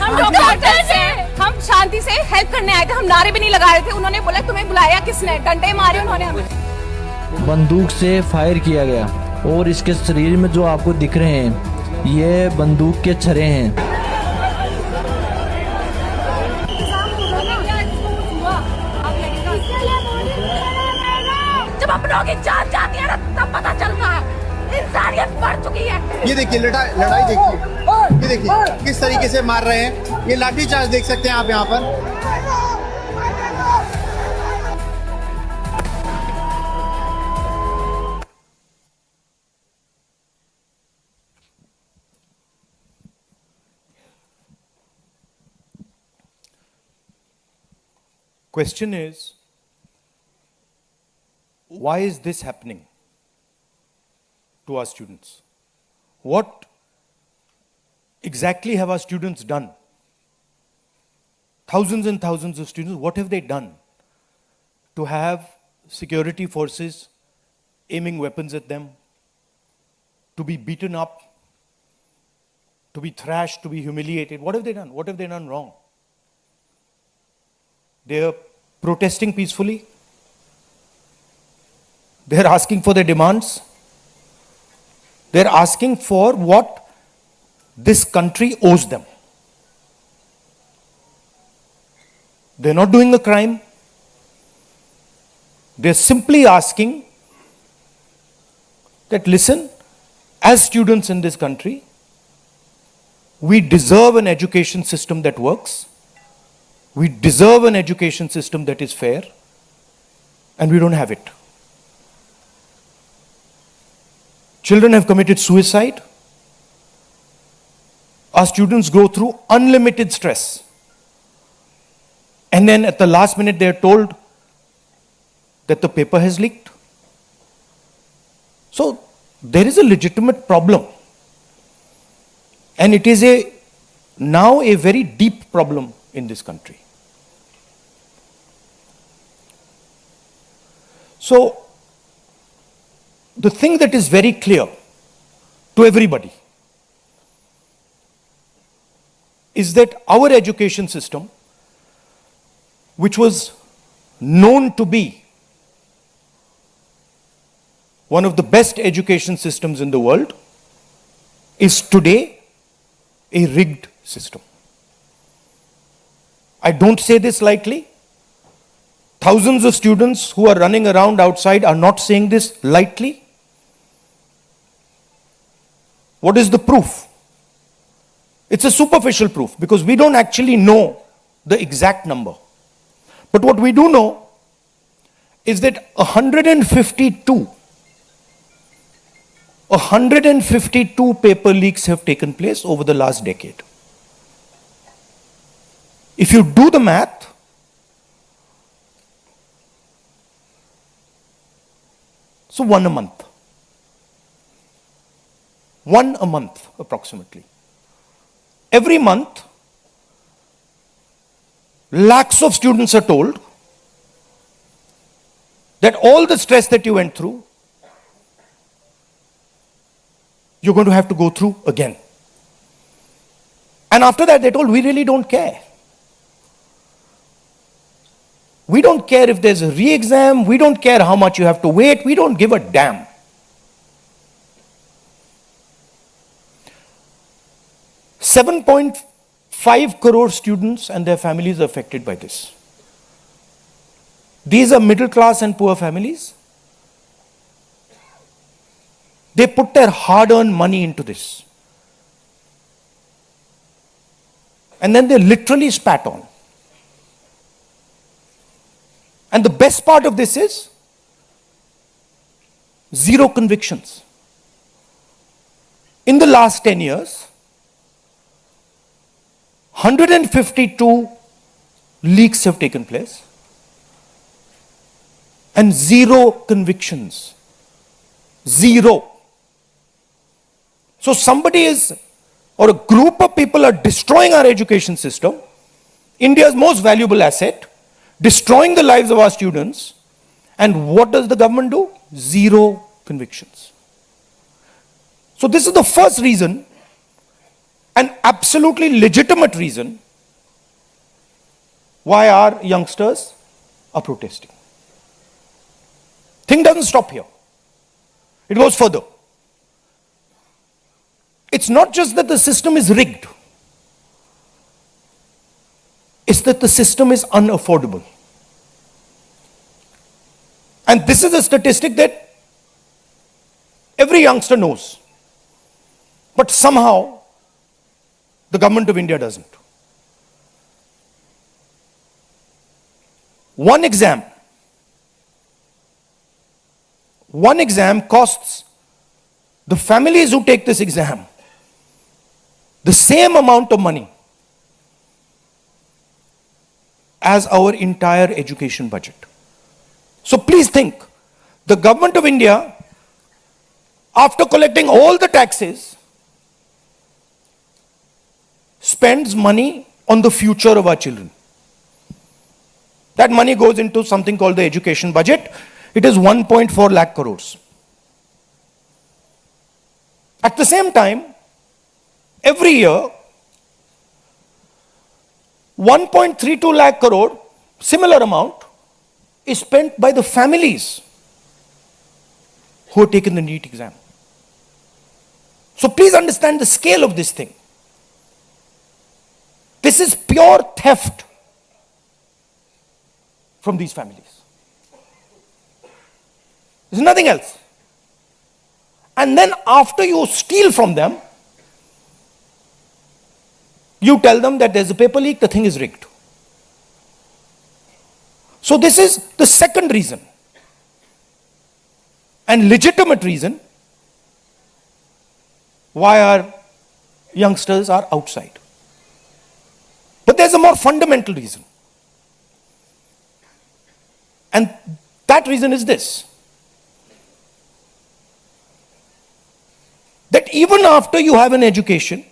हम डॉक्टर से हम शांति से हेल्प करने आए थे, हम नारे भी नहीं लगा रहे थे। उन्होंने बोला तुम्हें बुलाया किसने, डंडे मारे उन्होंने हमें। बंदूक से फायर किया गया और इसके शरीर में जो आपको दिख रहे हैं ये बंदूक के छर्रे हैं। जब अपनों की जान जाती है ना तब पता चलता है इंसानियत मर चुकी है। ये देखिए लड़ाई देखिए, ये देखिए किस तरीके से मार रहे हैं। ये लाठी चार्ज देख सकते हैं आप यहाँ पर। Question is, why is this happening to our students? What exactly have our students done? Thousands and thousands of students, what have they done to have security forces aiming weapons at them, to be beaten up, to be thrashed, to be humiliated? What have they done? What have they done wrong? They are protesting peacefully. They are asking for their demands. They are asking for what this country owes them. They are not doing a crime. They are simply asking that, listen, as students in this country, we deserve an education system that works. We deserve an education system that is fair, and we don't have it. Children have committed suicide. Our students go through unlimited stress. And then at the last minute, they are told that the paper has leaked. So there is a legitimate problem. And it is now a very deep problem in this country. So, the thing that is very clear to everybody is that our education system, which was known to be one of the best education systems in the world, is today a rigged system. I don't say this lightly. Thousands of students who are running around outside are not saying this lightly. What is the proof? It's a superficial proof because we don't actually know the exact number. But what we do know is that 152 paper leaks have taken place over the last decade. If you do the math, so one a month. One a month, approximately. Every month, lakhs of students are told that all the stress that you went through, you're going to have to go through again. And after that, they're told, we really don't care. We don't care if there's a re-exam. We don't care how much you have to wait. We don't give a damn. $7.5 crore students and their families are affected by this. These are middle class and poor families. They put their hard-earned money into this. And then they're literally spat on. And the best part of this is zero convictions. In the last 10 years, 152 leaks have taken place and zero convictions. Zero. So somebody is, or a group of people are destroying our education system, India's most valuable asset, destroying the lives of our students, and what does the government do? Zero convictions. So this is the first reason an absolutely legitimate reason why our youngsters are protesting. Thing doesn't stop here. It goes further. It's not just that the system is rigged. It's that the system is unaffordable. And this is a statistic that every youngster knows. But somehow, the government of India doesn't. One exam costs the families who take this exam the same amount of money as our entire education budget. So please think, the government of India, after collecting all the taxes, spends money on the future of our children. That money goes into something called the education budget. It is 1.4 lakh crores. At the same time, every year, 1.32 lakh crore, similar amount, is spent by the families who have taken the NEET exam. So please understand the scale of this thing. This is pure theft from these families. There's nothing else. And then after you steal from them, you tell them that there's a paper leak, the thing is rigged. So this is the second reason, and legitimate reason, why our youngsters are outside. But there's a more fundamental reason. And that reason is this: that even after you have an education,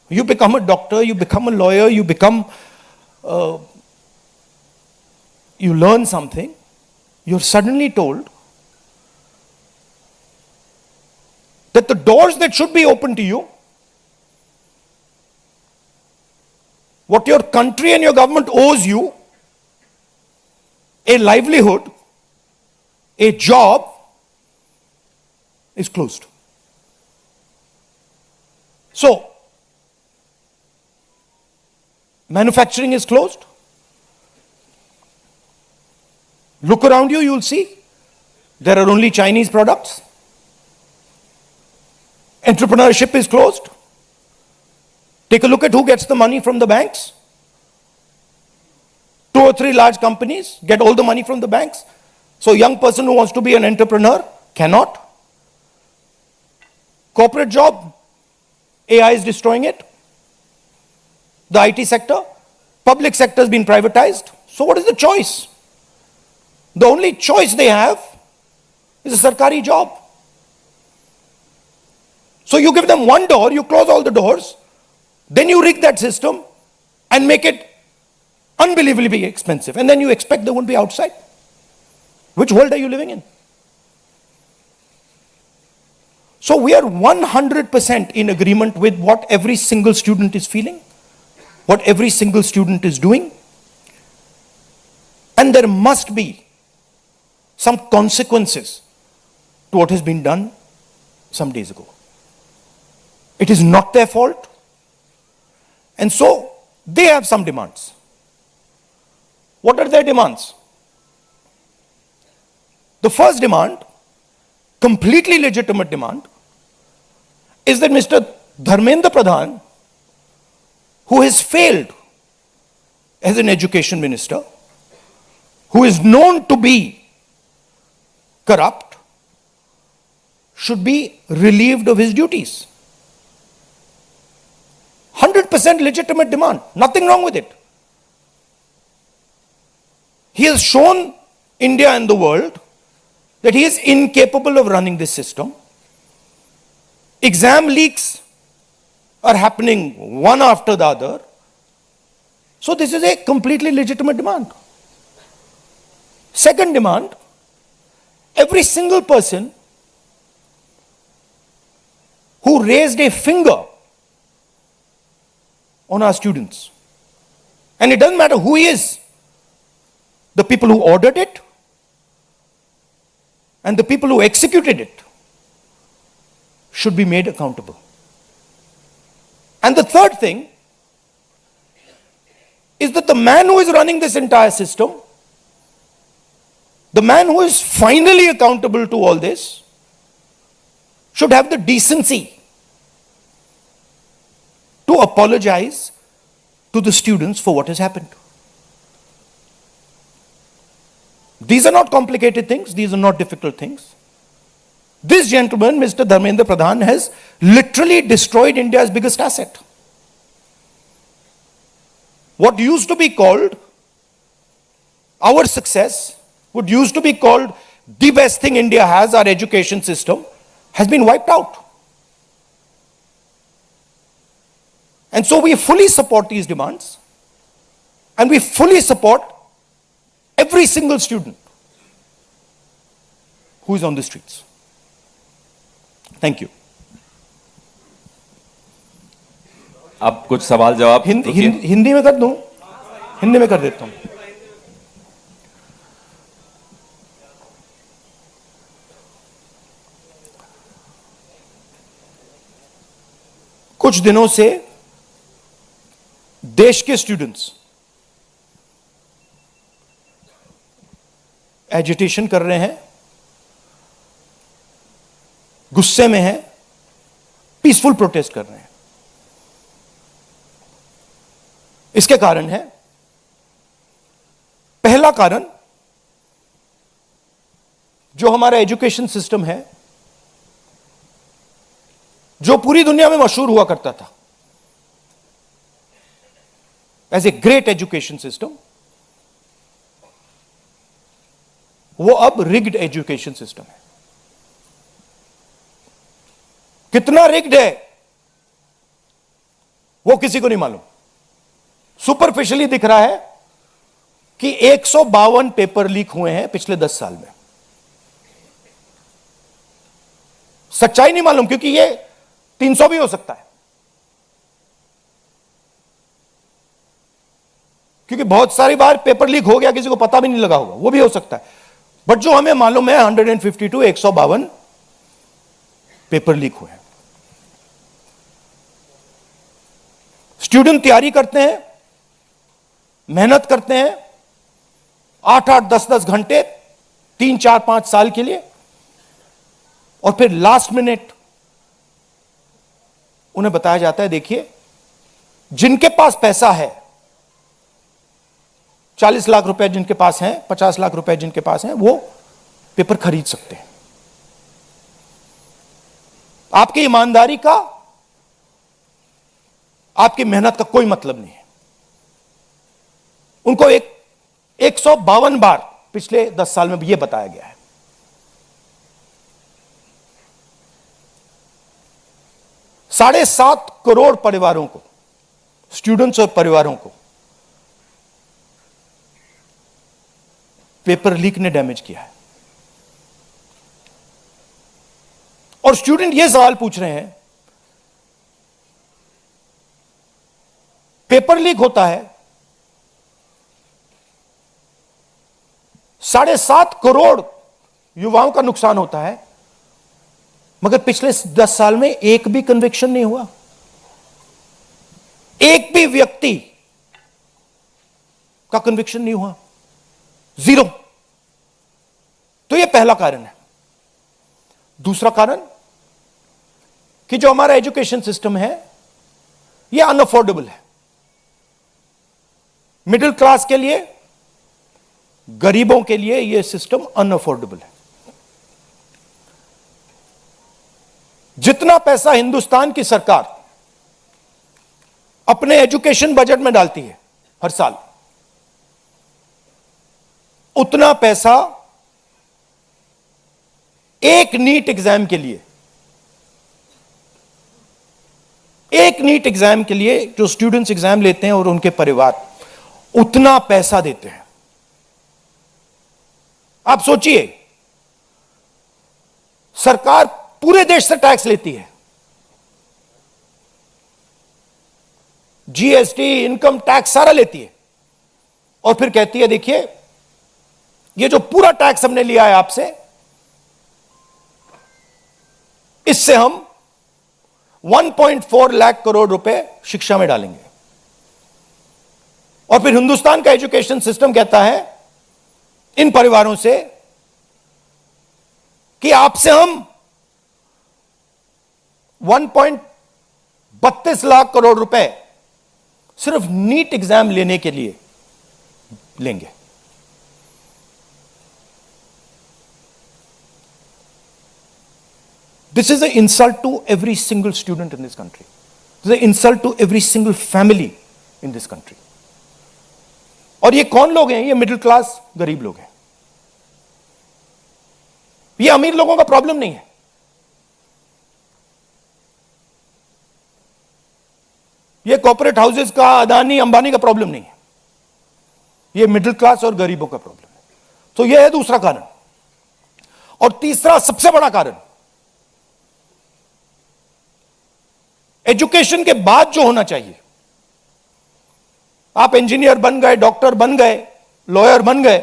you become a doctor, you become a lawyer, you become, you learn something, you're suddenly told that the doors that should be open to you, what your country and your government owes you, a livelihood, a job, is closed. So, manufacturing is closed. Look around you, you'll see there are only Chinese products. Entrepreneurship is closed. Take a look at who gets the money from the banks. 2 or 3 large companies get all the money from the banks. So a young person who wants to be an entrepreneur cannot. Corporate job, AI is destroying it. The IT sector, public sector has been privatized. So what is the choice? The only choice they have is a sarkari job. So you give them one door, you close all the doors, then you rig that system and make it unbelievably expensive. And then you expect they won't be outside. Which world are you living in? So we are 100% in agreement with what every single student is feeling, what every single student is doing. And there must be some consequences to what has been done some days ago. It is not their fault. And so they have some demands. What are their demands? The first demand, completely legitimate demand, is that Mr. Dharmendra Pradhan, who has failed as an education minister, who is known to be corrupt, should be relieved of his duties. 100% legitimate demand, nothing wrong with it. He has shown India and the world that he is incapable of running this system. Exam leaks are happening one after the other. So this is a completely legitimate demand. Second demand, every single person who raised a finger on our students. And it doesn't matter who he is. The people who ordered it and the people who executed it should be made accountable. And the third thing is that the man who is running this entire system, the man who is finally accountable to all this, should have the decency to apologize to the students for what has happened. These are not complicated things. These are not difficult things. This gentleman, Mr. Dharmendra Pradhan, has literally destroyed India's biggest asset. What used to be called our success, what used to be called the best thing India has, our education system, has been wiped out. And so we fully support these demands, and we fully support every single student who is on the streets. Thank you. अब कुछ सवाल जवाब हिंदी में कर दूं? हिंदी में कर देता हूं. कुछ दिनों से देश के स्टूडेंट्स एजिटेशन कर रहे हैं, गुस्से में हैं, पीसफुल प्रोटेस्ट कर रहे हैं. इसके कारण है, पहला कारण, जो हमारा एजुकेशन सिस्टम है, जो पूरी दुनिया में मशहूर हुआ करता था as a great education system, वो अब रिग्ड एजुकेशन सिस्टम है. कितना रिग्ड है वो किसी को नहीं मालूम. सुपरफिशियली दिख रहा है कि 152 पेपर लीक हुए हैं पिछले 10 साल में. सच्चाई नहीं मालूम, क्योंकि ये 300 भी हो सकता है, क्योंकि बहुत सारी बार पेपर लीक हो गया, किसी को पता भी नहीं लगा होगा, वो भी हो सकता है. बट जो हमें मालूम है 152 152 पेपर लीक हुए हैं. स्टूडेंट तैयारी करते हैं, मेहनत करते हैं 8-8 10-10 घंटे 3-4-5 साल के लिए, और फिर लास्ट मिनट उन्हें बताया जाता है, देखिए जिनके पास पैसा है, 40 लाख रुपए जिनके पास हैं, 50 लाख रुपए जिनके पास हैं, वो पेपर खरीद सकते हैं. आपकी ईमानदारी का, आपकी मेहनत का कोई मतलब नहीं है. उनको 152 बार पिछले 10 साल में भी यह बताया गया है. $7.5 करोड़ परिवारों को, स्टूडेंट्स और परिवारों को पेपर लीक ने डैमेज किया है. और स्टूडेंट यह सवाल पूछ रहे हैं, पेपर लीक होता है, 7.5 करोड़ युवाओं का नुकसान होता है, मगर पिछले 10 साल में एक भी कन्विक्शन नहीं हुआ, एक भी व्यक्ति का कन्विक्शन नहीं हुआ, 0. तो यह पहला कारण है. दूसरा कारण कि जो हमारा एजुकेशन सिस्टम है यह अनअफोर्डेबल है. मिडिल क्लास के लिए, गरीबों के लिए यह सिस्टम अनअफोर्डेबल है. जितना पैसा हिंदुस्तान की सरकार अपने एजुकेशन बजट में डालती है हर साल, उतना पैसा एक नीट एग्जाम के लिए, एक नीट एग्जाम के लिए जो स्टूडेंट्स एग्जाम लेते हैं और उनके परिवार, उतना पैसा देते हैं. आप सोचिए, सरकार पूरे देश से टैक्स लेती है, जीएसटी, इनकम टैक्स सारा लेती है और फिर कहती है देखिए ये जो पूरा टैक्स हमने लिया है आपसे, इससे हम 1.4 लाख करोड़ रुपए शिक्षा में डालेंगे। और फिर हिंदुस्तान का एजुकेशन सिस्टम कहता है इन परिवारों से कि आपसे हम 1.32 लाख करोड़ रुपए सिर्फ नीट एग्जाम लेने के लिए लेंगे। This is an insult to every single student in this country. This is an insult to every single family in this country. और ये कौन लोग हैं? ये मिडिल क्लास गरीब लोग हैं। ये अमीर लोगों का प्रॉब्लम नहीं है। ये कॉर्पोरेट हाउसेस का, अदानी अंबानी का प्रॉब्लम नहीं है। ये मिडिल क्लास और गरीबों का प्रॉब्लम है। तो यह है दूसरा कारण। और तीसरा सबसे बड़ा कारण, एजुकेशन के बाद जो होना चाहिए, आप इंजीनियर बन गए, डॉक्टर बन गए, लॉयर बन गए,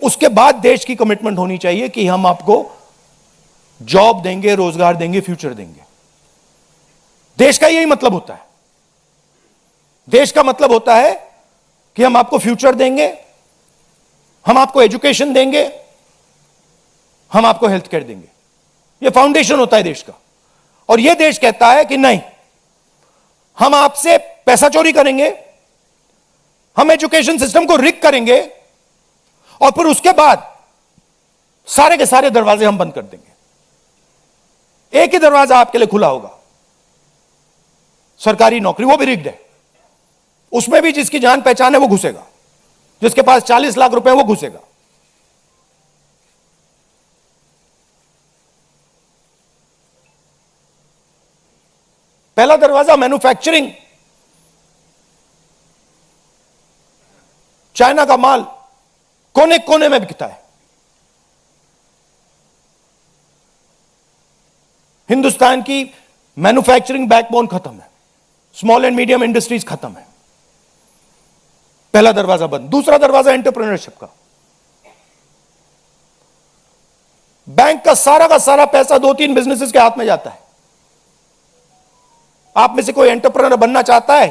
उसके बाद देश की कमिटमेंट होनी चाहिए कि हम आपको जॉब देंगे, रोजगार देंगे, फ्यूचर देंगे। देश का यही मतलब होता है। देश का मतलब होता है कि हम आपको फ्यूचर देंगे, हम आपको एजुकेशन देंगे, हम आपको हेल्थ केयर देंगे। यह फाउंडेशन होता है देश का। और यह देश कहता है कि नहीं, हम आपसे पैसा चोरी करेंगे, हम एजुकेशन सिस्टम को रिग करेंगे और फिर उसके बाद सारे के सारे दरवाजे हम बंद कर देंगे। एक ही दरवाजा आपके लिए खुला होगा, सरकारी नौकरी, वो भी रिग्ड है। उसमें भी जिसकी जान पहचान है वो घुसेगा, जिसके पास 40 लाख रुपए वो घुसेगा। पहला दरवाजा मैन्युफैक्चरिंग, चाइना का माल कोने कोने में बिकता है। हिंदुस्तान की मैन्युफैक्चरिंग बैकबोन खत्म है, स्मॉल एंड मीडियम इंडस्ट्रीज खत्म है। पहला दरवाजा बंद। दूसरा दरवाजा एंटरप्रेन्योरशिप का। बैंक का सारा पैसा 2-3 बिजनेसेस के हाथ में जाता है। आप में से कोई एंटरप्रेन्योर बनना चाहता है,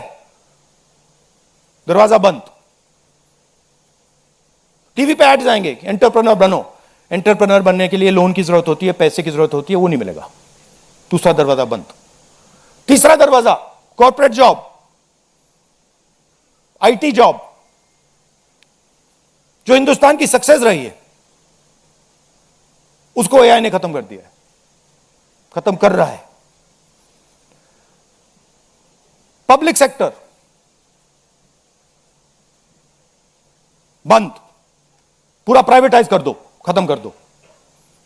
दरवाजा बंद। टीवी पे एड्स आएंगे, एंटरप्रेन्योर बनो। एंटरप्रेन्योर बनने के लिए लोन की जरूरत होती है, पैसे की जरूरत होती है, वो नहीं मिलेगा। दूसरा दरवाजा बंद। तीसरा दरवाजा कॉर्पोरेट जॉब, आईटी जॉब, जो हिंदुस्तान की सक्सेस रही है, उसको एआई ने खत्म कर दिया है, खत्म कर रहा है। पब्लिक सेक्टर बंद, पूरा प्राइवेटाइज कर दो, खत्म कर दो।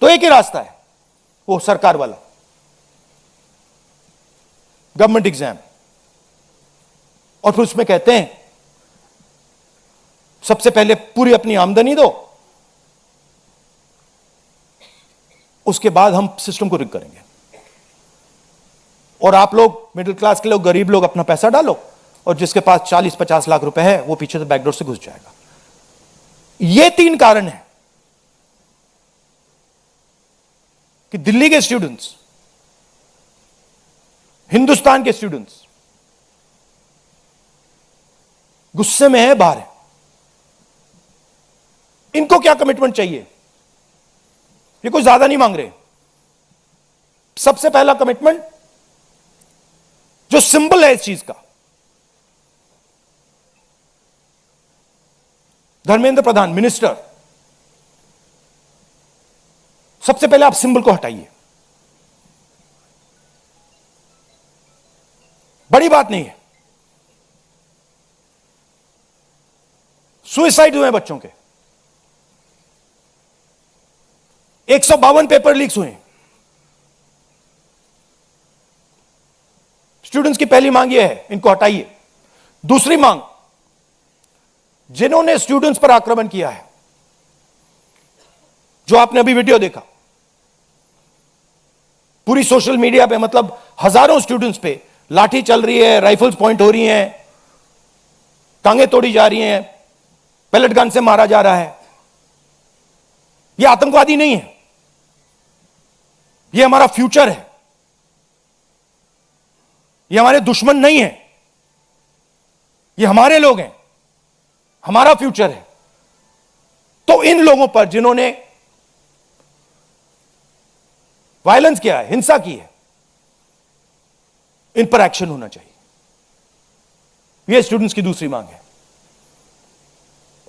तो एक ही रास्ता है, वो सरकार वाला, गवर्नमेंट एग्जाम। और फिर उसमें कहते हैं सबसे पहले पूरी अपनी आमदनी दो, उसके बाद हम सिस्टम को रिग करेंगे। और आप लोग मिडिल क्लास के लोग, गरीब लोग अपना पैसा डालो, और जिसके पास 40-50 लाख रुपए है वो पीछे से बैकडोर से घुस जाएगा। ये 3 कारण है कि दिल्ली के स्टूडेंट्स, हिंदुस्तान के स्टूडेंट्स गुस्से में है, बाहर है। इनको क्या कमिटमेंट चाहिए? ये कोई ज्यादा नहीं मांग रहे। सबसे पहला कमिटमेंट जो सिंबल है इस चीज का, धर्मेंद्र प्रधान मिनिस्टर, सबसे पहले आप सिंबल को हटाइए। बड़ी बात नहीं है। सुसाइड हुए बच्चों के, 152 पेपर लीक्स हुए। स्टूडेंट्स की पहली मांग यह है, इनको हटाइए। दूसरी मांग, जिन्होंने स्टूडेंट्स पर आक्रमण किया है, जो आपने अभी वीडियो देखा, पूरी सोशल मीडिया पे, मतलब हजारों स्टूडेंट्स पे लाठी चल रही है, राइफल्स पॉइंट हो रही हैं, टांगे तोड़ी जा रही हैं, पेलेट गन से मारा जा रहा है, यह आतंकवादी नहीं है, यह हमारा फ्यूचर है, ये हमारे दुश्मन नहीं है, ये हमारे लोग हैं, हमारा फ्यूचर है। तो इन लोगों पर जिन्होंने वायलेंस किया है, हिंसा की है, इन पर एक्शन होना चाहिए। यह स्टूडेंट्स की दूसरी मांग है।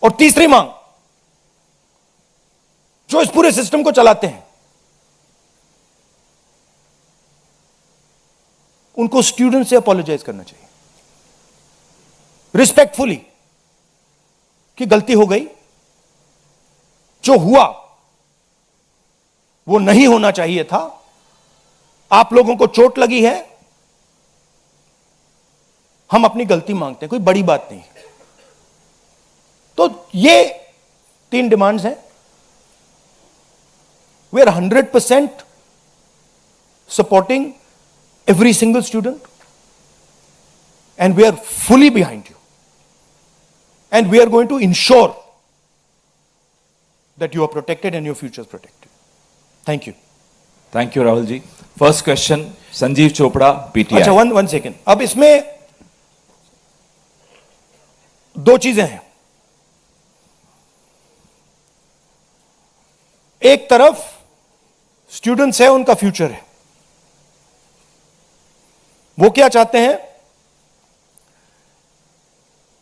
और तीसरी मांग, जो इस पूरे सिस्टम को चलाते हैं, उनको स्टूडेंट से अपोलोजाइज करना चाहिए रिस्पेक्टफुली कि गलती हो गई, जो हुआ वो नहीं होना चाहिए था, आप लोगों को चोट लगी है, हम अपनी गलती मांगते हैं, कोई बड़ी बात नहीं। तो ये 3 डिमांड्स हैं। We are 100% supporting every single student, and we are fully behind you, and we are going to ensure that you are protected and your future is protected. Thank you. Thank you Rahul ji. First question Sanjeev Chopra, PTI. अच्छा, one second. अब इसमें 2 चीजें हैं। एक तरफ students है, उनका future है, वो क्या चाहते हैं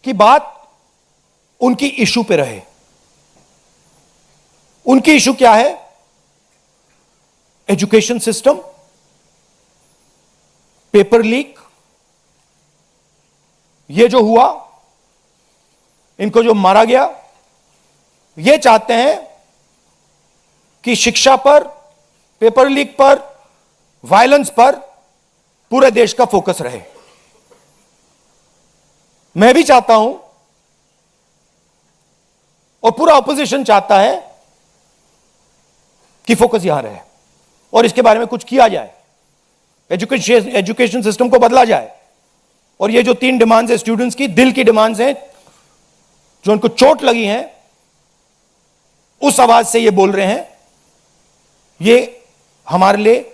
कि बात उनकी इशू पे रहे। उनकी इशू क्या है? एजुकेशन सिस्टम, पेपर लीक, ये जो हुआ, इनको जो मारा गया, ये चाहते हैं कि शिक्षा पर, पेपर लीक पर, वायलेंस पर पूरे देश का फोकस रहे। मैं भी चाहता हूं और पूरा ऑपोजिशन चाहता है कि फोकस यहां रहे और इसके बारे में कुछ किया जाए, एजुकेशन सिस्टम को बदला जाए। और ये जो 3 डिमांड्स है स्टूडेंट्स की, दिल की डिमांड्स हैं, जो उनको चोट लगी हैं, उस आवाज से ये बोल रहे हैं, ये हमारे लिए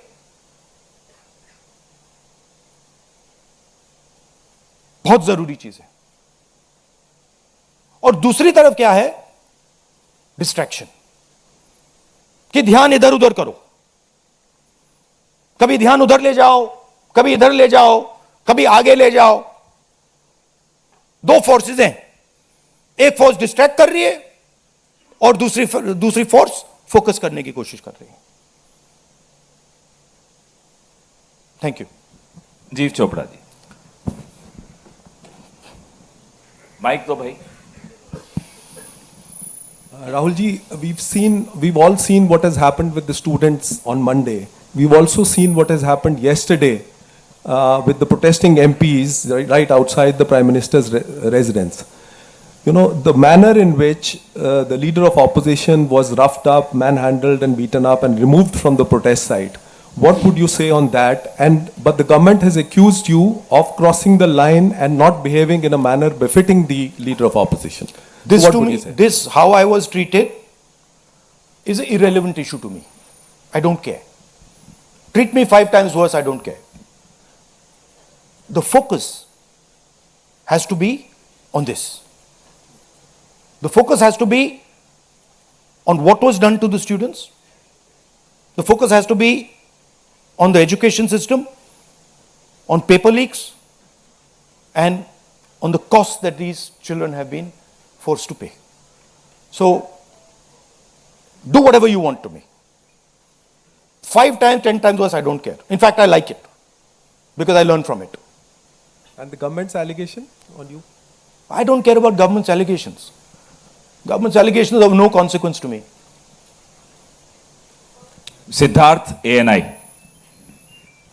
बहुत जरूरी चीज है। और दूसरी तरफ क्या है? डिस्ट्रैक्शन, कि ध्यान इधर उधर करो, कभी ध्यान उधर ले जाओ, कभी इधर ले जाओ, कभी आगे ले जाओ। 2 फोर्सेस हैं, एक फोर्स डिस्ट्रैक्ट कर रही है और दूसरी फोर्स फोकस करने की कोशिश कर रही है। Thank you. जीव चोपड़ा जी, माइक दो भाई। Rahul ji, we've all seen what has happened with the students on Monday. We've also seen what has happened yesterday with the protesting MPs right outside the Prime Minister's residence. You know, the manner in which the leader of opposition was roughed up, manhandled and beaten up and removed from the protest site. What would you say on that? But the government has accused you of crossing the line and not behaving in a manner befitting the leader of opposition. This What to would me, you say? this how I was treated is an irrelevant issue to me. I don't care. Treat me 5 times worse, I don't care. The focus has to be on this. The focus has to be on what was done to the students. The focus has to be on the education system, on paper leaks, and on the costs that these children have been forced to pay. So, do whatever you want to me. 5 times, 10 times worse, I don't care. In fact, I like it because I learn from it. And the government's allegation on you? I don't care about government's allegations. Government's allegations have no consequence to me. Siddharth, ANI।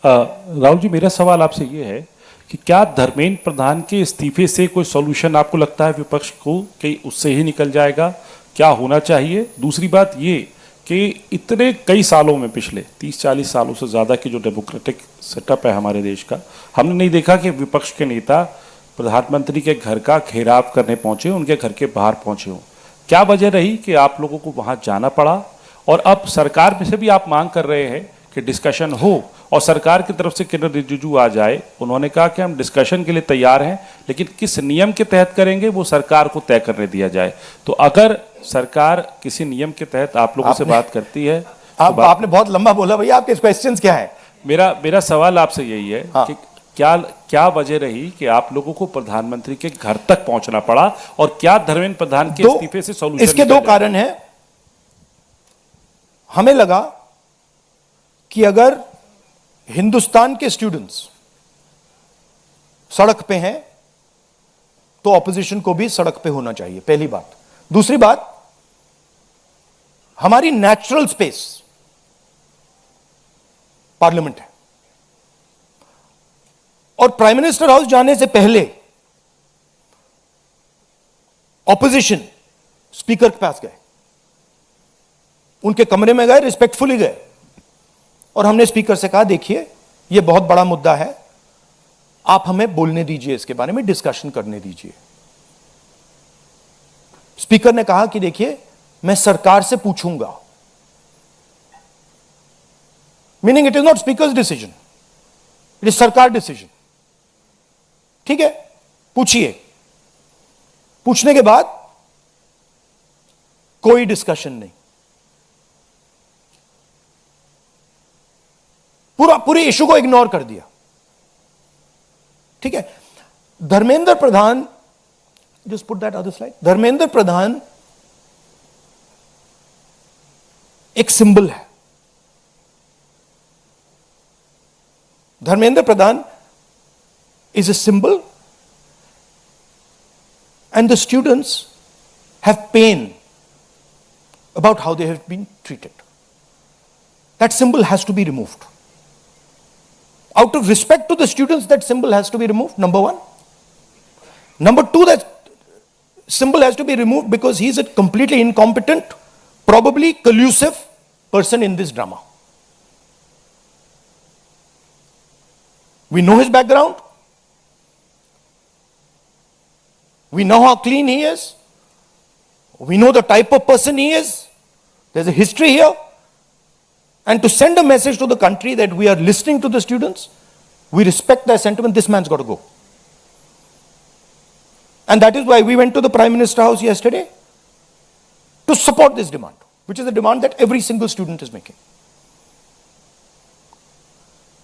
Rahul ji, मेरा सवाल आपसे ये है कि क्या धर्मेंद्र प्रधान के इस्तीफे से कोई सॉल्यूशन आपको लगता है विपक्ष को कि उससे ही निकल जाएगा? क्या होना चाहिए? दूसरी बात ये कि इतने कई सालों में, पिछले 30-40 सालों से ज़्यादा की जो डेमोक्रेटिक सेटअप है हमारे देश का, हमने नहीं देखा कि विपक्ष के नेता प्रधानमंत्री के घर का घेराव करने पहुंचे, उनके घर के बाहर पहुंचे हों। क्या वजह रही कि आप लोगों को वहां जाना पड़ा? और अब सरकार में से भी आप मांग कर रहे हैं कि डिस्कशन हो, और सरकार की तरफ से किरण रिजिजू आ जाए, उन्होंने कहा कि हम डिस्कशन के लिए तैयार हैं, लेकिन किस नियम के तहत करेंगे वो सरकार को तय करने दिया जाए। तो अगर सरकार किसी नियम के तहत आप लोगों से बात करती है, आपने बहुत लंबा बोला भैया, आपके क्वेश्चंस क्या है? मेरा सवाल आपसे यही है हाँ। कि क्या वजह रही कि आप लोगों को प्रधानमंत्री के घर तक पहुंचना पड़ा, और क्या धर्मेंद्र प्रधान के इस्तीफे से सॉल्यूशन? इसके दो कारण हैं। हमें लगा कि अगर हिंदुस्तान के स्टूडेंट्स सड़क पे हैं तो ऑपोजिशन को भी सड़क पे होना चाहिए, पहली बात। दूसरी बात, हमारी नेचुरल स्पेस पार्लियामेंट है, और प्राइम मिनिस्टर हाउस जाने से पहले ऑपोजिशन स्पीकर के पास गए, उनके कमरे में गए, रिस्पेक्टफुली गए, और हमने स्पीकर से कहा देखिए यह बहुत बड़ा मुद्दा है, आप हमें बोलने दीजिए, इसके बारे में डिस्कशन करने दीजिए। स्पीकर ने कहा कि देखिए मैं सरकार से पूछूंगा, meaning it is not speakers decision, it is सरकार डिसीजन। ठीक है, पूछिए। पूछने के बाद कोई डिस्कशन नहीं, पूरे इशू को इग्नोर कर दिया। ठीक है, Dharmendra Pradhan, just put that other slide, Dharmendra Pradhan एक सिंबल है। धर्मेंद्र प्रधान is a symbol, and the students have pain about how they have been treated. That symbol has to be removed. Out of respect to the students, that symbol has to be removed, number one. Number two, that symbol has to be removed because he is a completely incompetent, probably collusive person in this drama. We know his background. We know how clean he is. We know the type of person he is. There's a history here. And to send a message to the country that we are listening to the students, we respect their sentiment, this man's got to go. And that is why we went to the Prime Minister House yesterday to support this demand, which is a demand that every single student is making.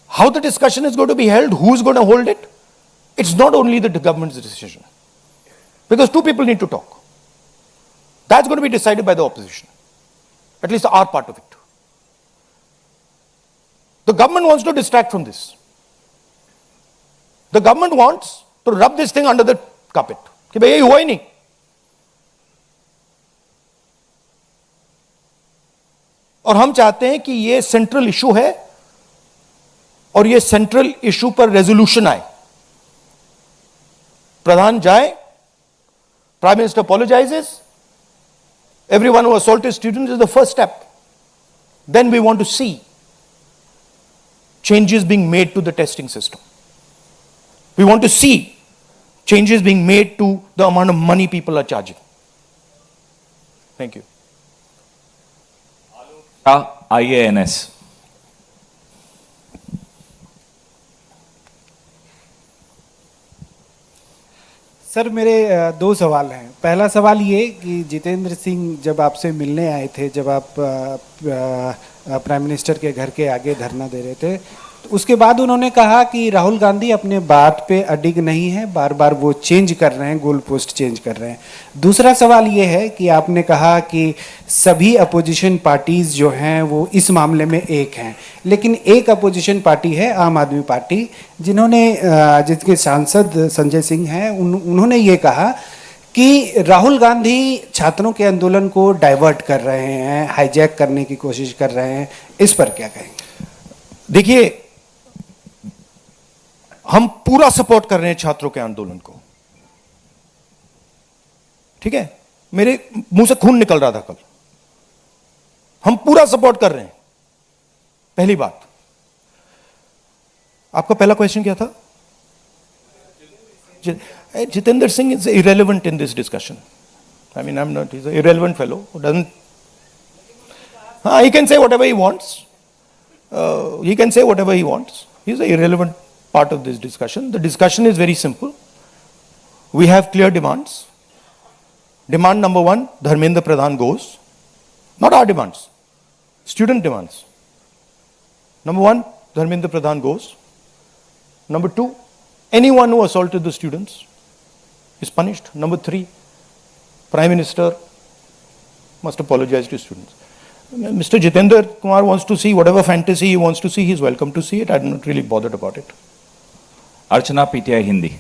How the discussion is going to be held, who is going to hold it, it's not only the government's decision. Because two people need to talk. That's going to be decided by the opposition. At least our part of it. The government wants to distract from this. The government wants to rub this thing under the carpet. कि भाई ये हुआ ही नहीं. और हम चाहते हैं कि ये सेंट्रल इशू है और ये सेंट्रल इशू पर रेजोल्यूशन आए. प्रधान जाए, Prime Minister apologizes. Everyone who assaulted students is the first step. Then we want to see changes being made to the testing system. We want to see changes being made to the amount of money people are charging. Thank you. IANS. Sir मेरे दो सवाल हैं. पहला सवाल ये कि जितेंद्र सिंह जब आपसे मिलने आए थे, जब आप प्राइम मिनिस्टर के घर के आगे धरना दे रहे थे, तो उसके बाद उन्होंने कहा कि राहुल गांधी अपने बात पे अडिग नहीं है, बार बार वो चेंज कर रहे हैं, गोल पोस्ट चेंज कर रहे हैं. दूसरा सवाल ये है कि आपने कहा कि सभी अपोजिशन पार्टीज जो हैं वो इस मामले में एक हैं, लेकिन एक अपोजिशन पार्टी है आम आदमी पार्टी, जिसके सांसद संजय सिंह हैं, उन्होंने ये कहा कि राहुल गांधी छात्रों के आंदोलन को डाइवर्ट कर रहे हैं, हाईजैक करने की कोशिश कर रहे हैं. इस पर क्या कहेंगे? देखिए, हम पूरा सपोर्ट कर रहे हैं छात्रों के आंदोलन को. ठीक है, मेरे मुंह से खून निकल रहा था कल. हम पूरा सपोर्ट कर रहे हैं। पहली बात। आपका पहला क्वेश्चन क्या था? Jitendra Singh is irrelevant in this discussion. I mean, he's an irrelevant fellow who doesn't. He can say whatever he wants. He's an irrelevant part of this discussion. The discussion is very simple. We have clear demands. Demand number one, Dharmendra Pradhan goes. Not our demands, student demands. Number one, Dharmendra Pradhan goes. Number two, anyone who assaulted the students is punished. Number three, Prime Minister must apologize to students. Mr. Jitendra Kumar wants to see whatever fantasy he wants to see, he's welcome to see it. I'm not really bothered about it. Archana PTI Hindi.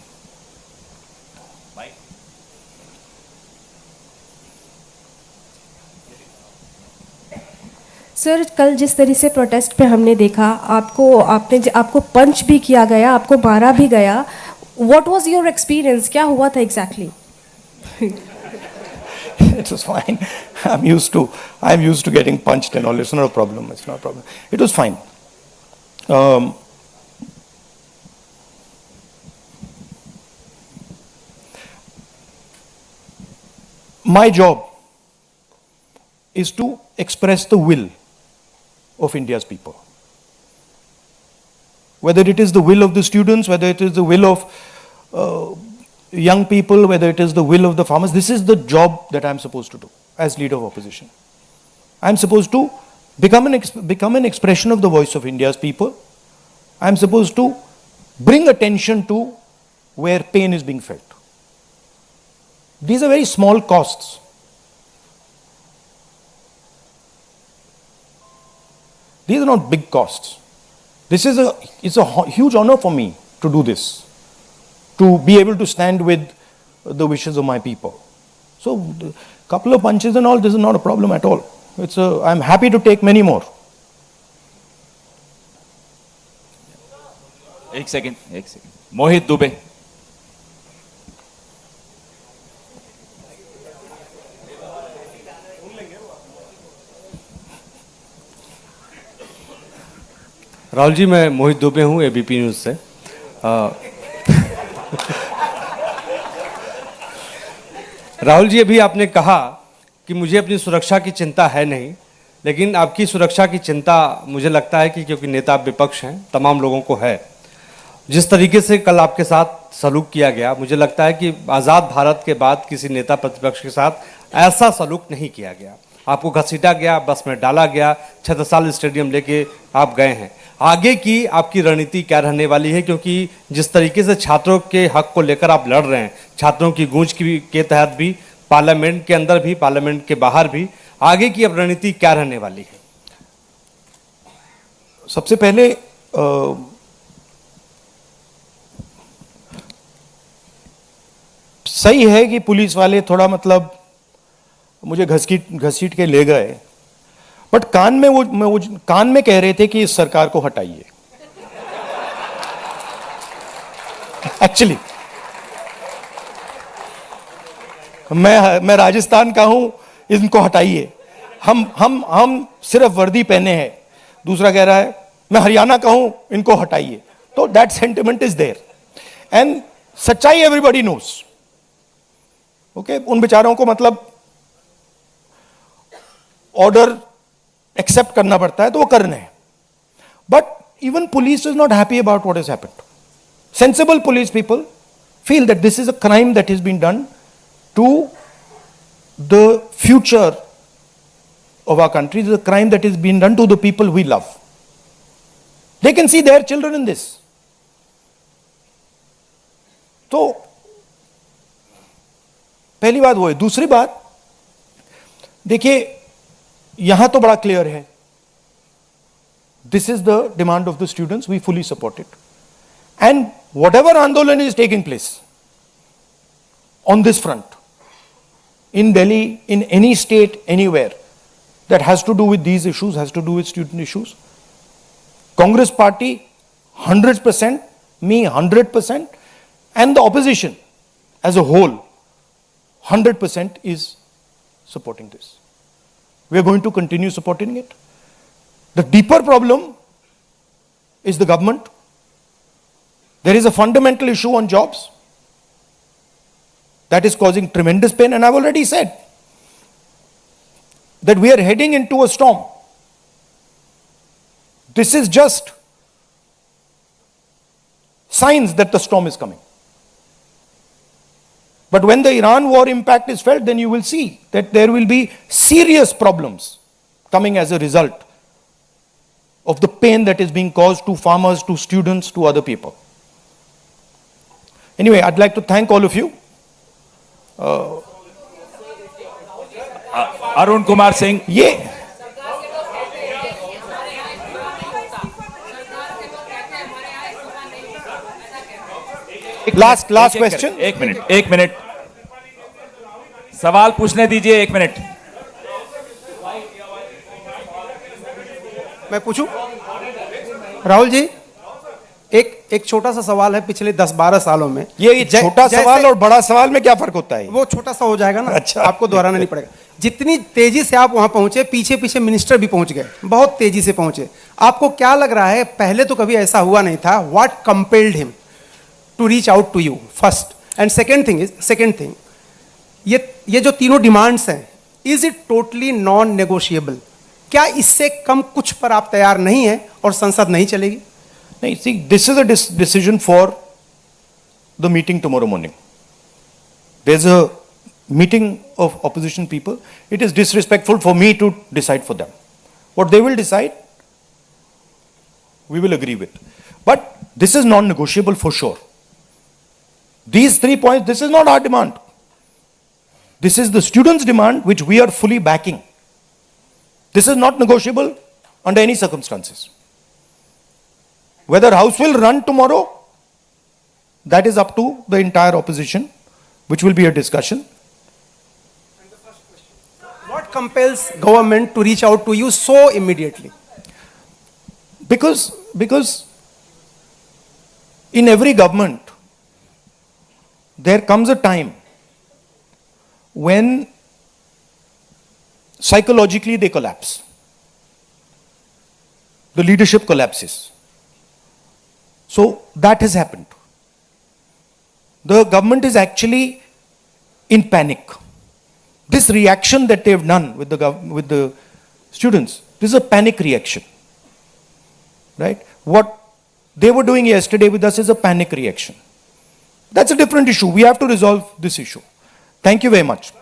Sir, कल जिस तरह से protest पे हमने देखा, आपको पंच भी किया गया, आपको मारा भी गया। What was your experience? क्या हुआ था exactly? It was fine. I'm used to getting punched and all. It's not a problem. It was fine. My job is to express the will of India's people. Whether it is the will of the students, whether it is the will of young people, whether it is the will of the farmers, this is the job that I'm supposed to do as leader of opposition. I'm supposed to become an expression of the voice of India's people. I'm supposed to bring attention to where pain is being felt. These are very small costs. These are not big costs. It's a huge honor for me to do this, to be able to stand with the wishes of my people. So, a couple of punches and all, this is not a problem at all. I'm happy to take many more. एक second मोहित दुबे। राहुल जी, मैं मोहित दुबे हूँ ABP news से। राहुल जी, अभी आपने कहा कि मुझे अपनी सुरक्षा की चिंता है नहीं, लेकिन आपकी सुरक्षा की चिंता मुझे लगता है कि क्योंकि नेता विपक्ष हैं, तमाम लोगों को है। जिस तरीके से कल आपके साथ सलूक किया गया, मुझे लगता है कि आज़ाद भारत के बाद किसी नेता प्रतिपक्ष के साथ ऐसा सलूक नहीं किया गया। आपको घसीटा गया, बस में डाला गया, छत्रसाल स्टेडियम लेके आप गए हैं। आगे की आपकी रणनीति क्या रहने वाली है? क्योंकि जिस तरीके से छात्रों के हक को लेकर आप लड़ रहे हैं, छात्रों की गूंज के तहत भी, पार्लियामेंट के अंदर भी, पार्लियामेंट के बाहर भी, आगे की अब रणनीति क्या रहने वाली है? सबसे पहले सही है कि पुलिस वाले थोड़ा मुझे घसीट के ले गए, बट कान में कह रहे थे कि इस सरकार को हटाइए। एक्चुअली मैं राजस्थान का हूं, इनको हटाइए। हम सिर्फ वर्दी पहने हैं। दूसरा कह रहा है मैं हरियाणा का हूं, इनको हटाइए। तो that sentiment is there and सच्चाई एवरीबॉडी नोस। ओके, उन बेचारों को ऑर्डर एक्सेप्ट करना पड़ता है, तो वो कर रहे हैं। But even police is not happy about what has happened. Sensible police people feel that this is a crime that is been done to the future of our country. This is a crime that is being done to the people we love. They can see their children in this. तो पहली बात वो है। दूसरी बात, देखिए यहां तो बड़ा क्लियर है, this is the demand of the students, we fully support it. And whatever आंदोलन is taking place on this front, in Delhi, in any state, anywhere, that has to do with these issues, has to do with student issues, Congress party 100%, me 100%, and the opposition as a whole 100% is supporting this. We are going to continue supporting it. The deeper problem is the government. There is a fundamental issue on jobs that is causing tremendous pain, and I've already said that we are heading into a storm. This is just signs that the storm is coming. But when the Iran war impact is felt, then you will see that there will be serious problems coming as a result of the pain that is being caused to farmers, to students, to other people. Anyway, I'd like to thank all of you. Arun Kumar Singh. Yeah. Last question. एक minute सवाल पूछने दीजिए, 1 minute. मैं पूछूं? राहुल जी, एक छोटा सा सवाल है. पिछले 10-12 सालों में ये छोटा सवाल और बड़ा सवाल में क्या फर्क होता है? वो छोटा सा हो जाएगा ना. अच्छा. आपको दोहराना नहीं पड़ेगा. जितनी तेजी से आप वहां पहुंचे, पीछे पीछे मिनिस्टर भी पहुंच गए, बहुत तेजी से पहुंचे. आपको क्या लग रहा है, पहले तो कभी ऐसा हुआ नहीं था? What compelled him to reach out to you first? And second thing, ये जो तीनों डिमांड्स हैं, is it totally non negotiable? क्या इससे कम कुछ पर आप तैयार नहीं हैं और संसद नहीं चलेगी? नहीं, see, this is a decision for the meeting tomorrow morning. There's a meeting of opposition people. It is disrespectful for me to decide for them. What they will decide, we will agree with. But this is non-negotiable for sure. These 3 points, this is not our demand. This is the students' demand, which we are fully backing. This is not negotiable under any circumstances. Whether House will run tomorrow, that is up to the entire opposition, which will be a discussion. What compels government to reach out to you so immediately? Because in every government, there comes a time when psychologically they collapse. The leadership collapses. So that has happened. The government is actually in panic. This reaction that they have done with the students, this is a panic reaction. Right? What they were doing yesterday with us is a panic reaction. That's a different issue. We have to resolve this issue. Thank you very much.